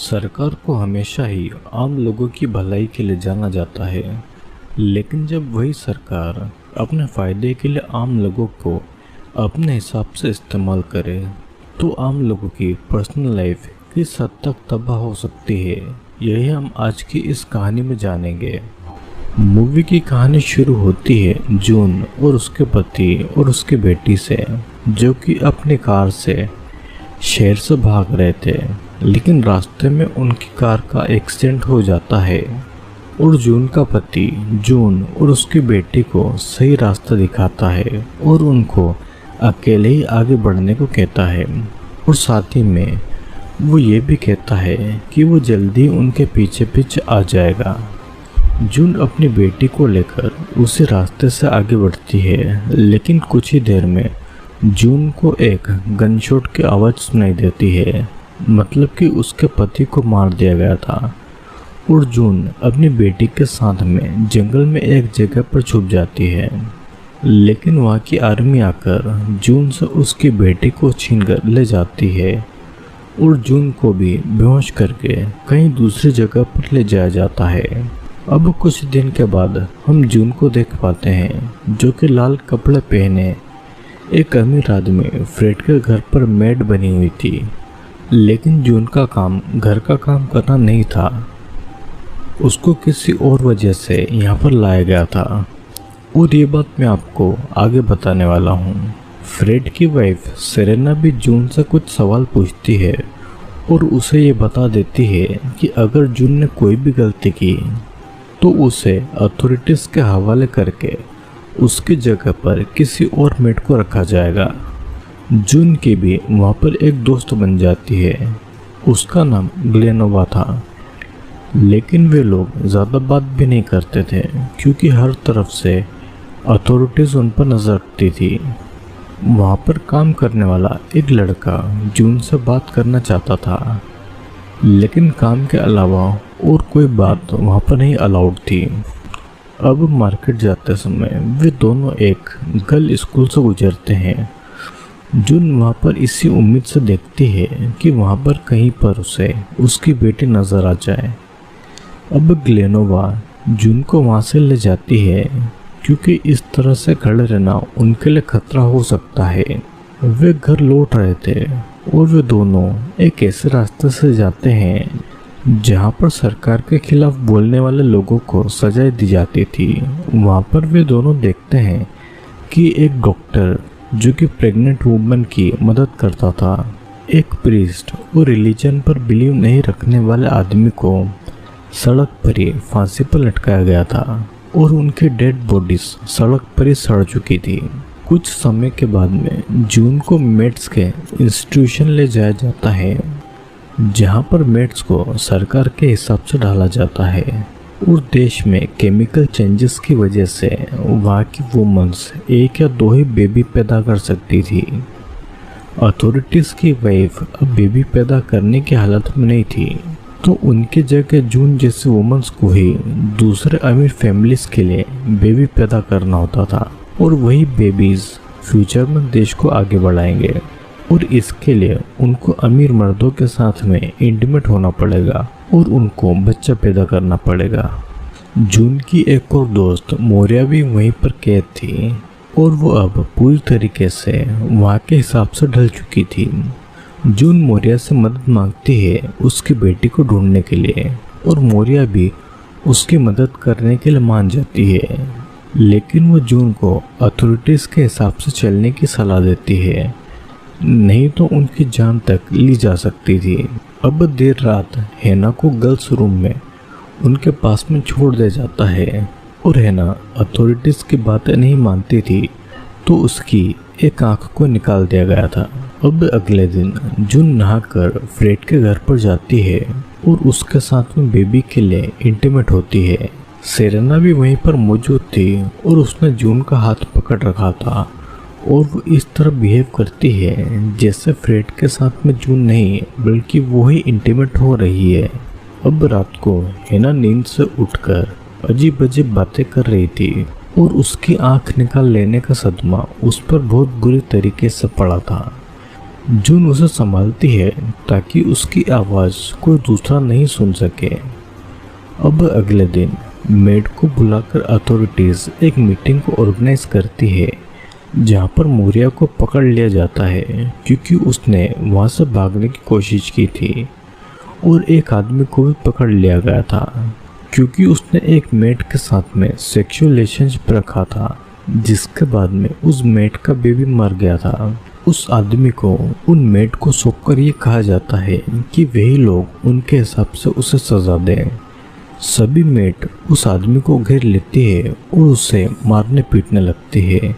सरकार को हमेशा ही आम लोगों की भलाई के लिए जाना जाता है, लेकिन जब वही सरकार अपने फ़ायदे के लिए आम लोगों को अपने हिसाब से इस्तेमाल करे तो आम लोगों की पर्सनल लाइफ किस हद तक तबाह हो सकती है, यही हम आज की इस कहानी में जानेंगे। मूवी की कहानी शुरू होती है जून और उसके पति और उसकी बेटी से, जो कि अपनी कार से शहर से भाग रहे थे, लेकिन रास्ते में उनकी कार का एक्सीडेंट हो जाता है और जून का पति जून और उसकी बेटी को सही रास्ता दिखाता है और उनको अकेले ही आगे बढ़ने को कहता है, और साथ ही में वो ये भी कहता है कि वो जल्दी उनके पीछे पीछे आ जाएगा। जून अपनी बेटी को लेकर उसी रास्ते से आगे बढ़ती है, लेकिन कुछ ही देर में जून को एक गनशॉट की आवाज़ सुनाई देती है, मतलब कि उसके पति को मार दिया गया था। और जून अपनी बेटी के साथ में जंगल में एक जगह पर छुप जाती है, लेकिन वहाँ की आर्मी आकर जून से उसकी बेटी को छीन कर ले जाती है और जून को भी बेहोश करके कहीं दूसरी जगह पर ले जाया जाता है। अब कुछ दिन के बाद हम जून को देख पाते हैं, जो कि लाल कपड़े पहने एक अमीर आदमी फ्रेड के घर पर मेड बनी हुई थी, लेकिन जून का काम घर का काम करना नहीं था, उसको किसी और वजह से यहाँ पर लाया गया था, और ये बात मैं आपको आगे बताने वाला हूँ। फ्रेड की वाइफ सेरेना भी जून से कुछ सवाल पूछती है और उसे ये बता देती है कि अगर जून ने कोई भी गलती की तो उसे अथॉरिटीज़ के हवाले करके उसकी जगह पर किसी और मेड को रखा जाएगा। जून की भी वहाँ पर एक दोस्त बन जाती है, उसका नाम ग्लेनोवा था, लेकिन वे लोग ज़्यादा बात भी नहीं करते थे क्योंकि हर तरफ से अथॉरिटीज़ उन पर नज़र रखती थी। वहाँ पर काम करने वाला एक लड़का जून से बात करना चाहता था, लेकिन काम के अलावा और कोई बात वहाँ पर नहीं अलाउड थी। अब मार्केट जाते समय वे दोनों एक गर्ल स्कूल से गुजरते हैं। जून वहाँ पर इसी उम्मीद से देखती है कि वहाँ पर कहीं पर उसे उसकी बेटी नज़र आ जाए। अब ग्लेनोवा जून को वहाँ से ले जाती है क्योंकि इस तरह से खड़े रहना उनके लिए खतरा हो सकता है। वे घर लौट रहे थे और वे दोनों एक ऐसे रास्ते से जाते हैं जहाँ पर सरकार के खिलाफ बोलने वाले लोगों को सजा दी जाती थी। वहाँ पर वे दोनों देखते हैं कि एक डॉक्टर जो कि प्रेग्नेंट वुमन की मदद करता था, एक प्रीस्ट और रिलीजन पर बिलीव नहीं रखने वाले आदमी को सड़क पर ही फांसी पर लटकाया गया था और उनकी डेड बॉडीज सड़क पर ही सड़ चुकी थी। कुछ समय के बाद में जून को मेड्स के इंस्टीट्यूशन ले जाया जाता है, जहाँ पर मेड्स को सरकार के हिसाब से डाला जाता है, और देश में केमिकल चेंजेस की वजह से वहाँ की वुमेन्स एक या दो ही बेबी पैदा कर सकती थी। अथॉरिटीज़ की वाइफ अब बेबी पैदा करने की हालत में नहीं थी, तो उनकी जगह जून जैसे वुमेन्स को ही दूसरे अमीर फैमिलीज के लिए बेबी पैदा करना होता था, और वही बेबीज़ फ्यूचर में देश को आगे बढ़ाएंगे, और इसके लिए उनको अमीर मर्दों के साथ में इंटीमेट होना पड़ेगा और उनको बच्चा पैदा करना पड़ेगा। जून की एक और दोस्त मोरिया भी वहीं पर कैद थी और वो अब पूरी तरीके से वहाँ के हिसाब से ढल चुकी थी। जून मोरिया से मदद मांगती है उसकी बेटी को ढूंढने के लिए, और मोरिया भी उसकी मदद करने के लिए मान जाती है, लेकिन वो जून को अथॉरिटीज़ के हिसाब से चलने की सलाह देती है, नहीं तो उनकी जान तक ली जा सकती थी। अब देर रात हैना को गर्ल्स रूम में उनके पास में छोड़ दिया जाता है, और हैना अथॉरिटीज़ की बातें नहीं मानती थी तो उसकी एक आँख को निकाल दिया गया था। अब अगले दिन जून नहाकर फ्रेड के घर पर जाती है और उसके साथ में बेबी के लिए इंटीमेट होती है। सेरेना भी वहीं पर मौजूद थी और उसने जून का हाथ पकड़ रखा था, और वो इस तरह बिहेव करती है जैसे फ्रेड के साथ में जून नहीं बल्कि वो ही इंटीमेट हो रही है। अब रात को हैना नींद से उठकर अजीब अजीब बातें कर रही थी और उसकी आंख निकाल लेने का सदमा उस पर बहुत बुरी तरीके से पड़ा था। जून उसे संभालती है ताकि उसकी आवाज़ कोई दूसरा नहीं सुन सके। अब अगले दिन मेड को बुलाकर अथॉरिटीज़ एक मीटिंग को ऑर्गेनाइज करती है जहां पर मोरिया को पकड़ लिया जाता है क्योंकि उसने वहां से भागने की कोशिश की थी। और एक आदमी को भी पकड़ लिया गया था क्योंकि उसने एक मेड के साथ में सेक्सुअल रिलेशनशिप रखा था, जिसके बाद में उस मेड का बेबी मर गया था। उस आदमी को उन मेड को सौंपकर ये कहा जाता है कि वही लोग उनके हिसाब से उसे सज़ा दें। सभी मेड उस आदमी को घेर लेती है और उसे मारने पीटने लगती है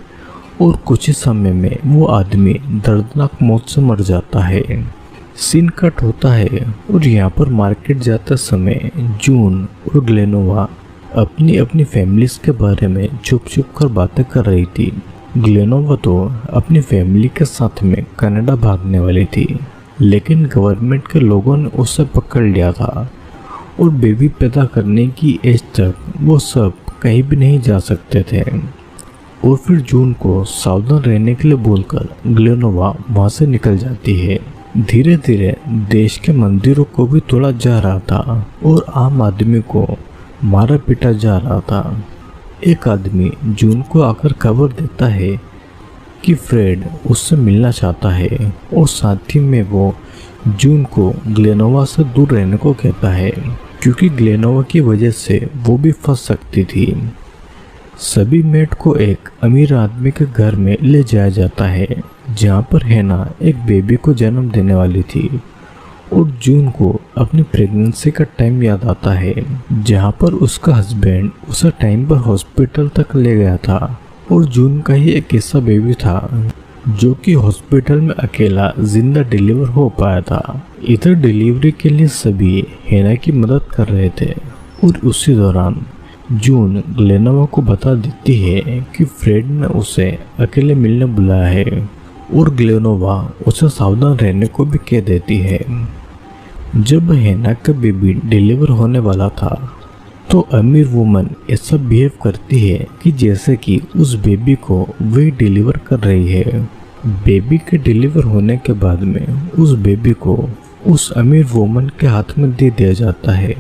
और कुछ ही समय में वो आदमी दर्दनाक मौत से मर जाता है। सीन कट होता है और यहाँ पर मार्केट जाते समय जून और ग्लेनोवा अपनी अपनी फैमिलीज के बारे में छुप छुप कर बातें कर रही थी। ग्लेनोवा तो अपनी फैमिली के साथ में कनाडा भागने वाली थी, लेकिन गवर्नमेंट के लोगों ने उसे पकड़ लिया था और बेबी पैदा करने की एज तक वो सब कहीं भी नहीं जा सकते थे। और फिर जून को सावधान रहने के लिए बोलकर ग्लेनोवा वहाँ से निकल जाती है। धीरे धीरे देश के मंदिरों को भी तोड़ा जा रहा था और आम आदमी को मारा पीटा जा रहा था। एक आदमी जून को आकर खबर देता है कि फ्रेड उससे मिलना चाहता है और साथ ही में वो जून को ग्लेनोवा से दूर रहने को कहता है क्योंकि ग्लेनोवा की वजह से वो भी फंस सकती थी। सभी मेड को एक अमीर आदमी के घर में ले जाया जाता है जहाँ पर हैना एक बेबी को जन्म देने वाली थी और जून को अपनी प्रेगनेंसी का टाइम याद आता है जहाँ पर उसका हस्बैंड उसे टाइम पर हॉस्पिटल तक ले गया था और जून का ही एक ऐसा बेबी था जो कि हॉस्पिटल में अकेला जिंदा डिलीवर हो पाया था। इधर डिलीवरी के लिए सभी हैना की मदद कर रहे थे और उसी दौरान जून ग्लेनोवा को बता देती है कि फ्रेड ने उसे अकेले मिलने बुलाया है और ग्लेनोवा उसे सावधान रहने को भी कह देती है। जब हैना का बेबी डिलीवर होने वाला था तो अमीर वुमन ऐसा बिहेव करती है कि जैसे कि उस बेबी को वही डिलीवर कर रही है। बेबी के डिलीवर होने के बाद में उस बेबी को उस अमीर वुमन के हाथ में दे दिया जाता है।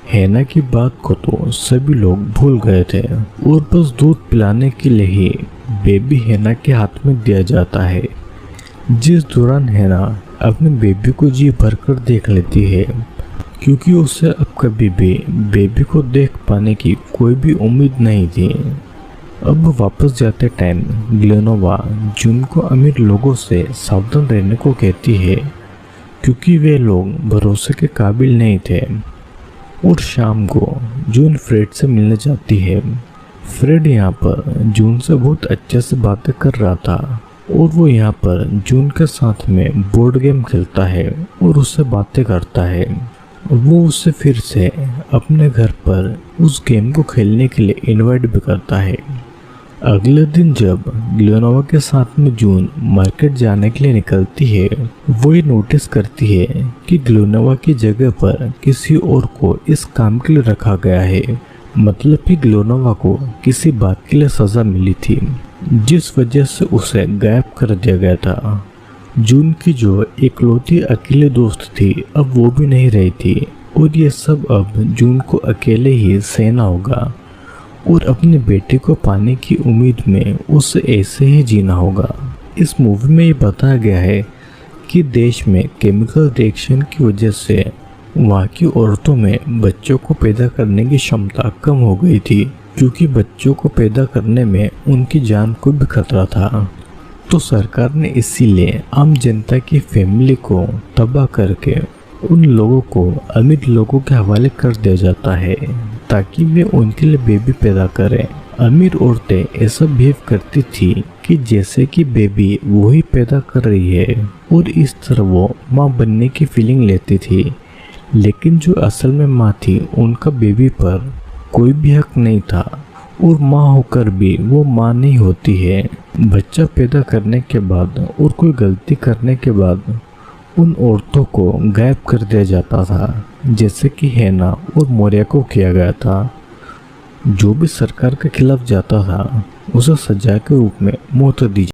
हैना की बात को तो सभी लोग भूल गए थे और बस दूध पिलाने के लिए ही बेबी हैना के हाथ में दिया जाता है, जिस दौरान हैना अपने बेबी को जी भरकर देख लेती है क्योंकि उसे अब कभी भी बेबी को देख पाने की कोई भी उम्मीद नहीं थी। अब वापस जाते टाइम ग्लेनोवा जून को अमीर लोगों से सावधान रहने को कहती है क्योंकि वे लोग भरोसे के काबिल नहीं थे। और शाम को जून फ्रेड से मिलने जाती है। फ्रेड यहाँ पर जून से बहुत अच्छे से बातें कर रहा था और वो यहाँ पर जून के साथ में बोर्ड गेम खेलता है और उससे बातें करता है। वो उससे फिर से अपने घर पर उस गेम को खेलने के लिए इनवाइट भी करता है। अगले दिन जब ग्लेनोवा के साथ में जून मार्केट जाने के लिए निकलती है, वो ये नोटिस करती है कि ग्लेनोवा की जगह पर किसी और को इस काम के लिए रखा गया है। मतलब कि ग्लेनोवा को किसी बात के लिए सज़ा मिली थी जिस वजह से उसे गायब कर दिया गया था। जून की जो इकलौती अकेले दोस्त थी अब वो भी नहीं रही थी और ये सब अब जून को अकेले ही सहना होगा और अपने बेटे को पाने की उम्मीद में उसे ऐसे ही जीना होगा। इस मूवी में ये बताया गया है कि देश में केमिकल रिएक्शन की वजह से वहाँ की औरतों में बच्चों को पैदा करने की क्षमता कम हो गई थी क्योंकि बच्चों को पैदा करने में उनकी जान को भी खतरा था। तो सरकार ने इसीलिए आम जनता की फैमिली को तबाह करके उन लोगों को अमीर लोगों के हवाले कर दिया जाता है ताकि वे उनके लिए बेबी पैदा करें। अमीर औरतें ऐसा बिहेव करती थी कि जैसे कि बेबी वही पैदा कर रही है और इस तरह वो माँ बनने की फीलिंग लेती थी, लेकिन जो असल में माँ थी उनका बेबी पर कोई भी हक नहीं था और माँ होकर भी वो माँ नहीं होती है। बच्चा पैदा करने के बाद और कोई गलती करने के बाद उन औरतों को गायब कर दिया जाता था, जैसे कि हैना और मोरिया को किया गया था। जो भी सरकार के खिलाफ जाता था उसे सजा के रूप में मौत दी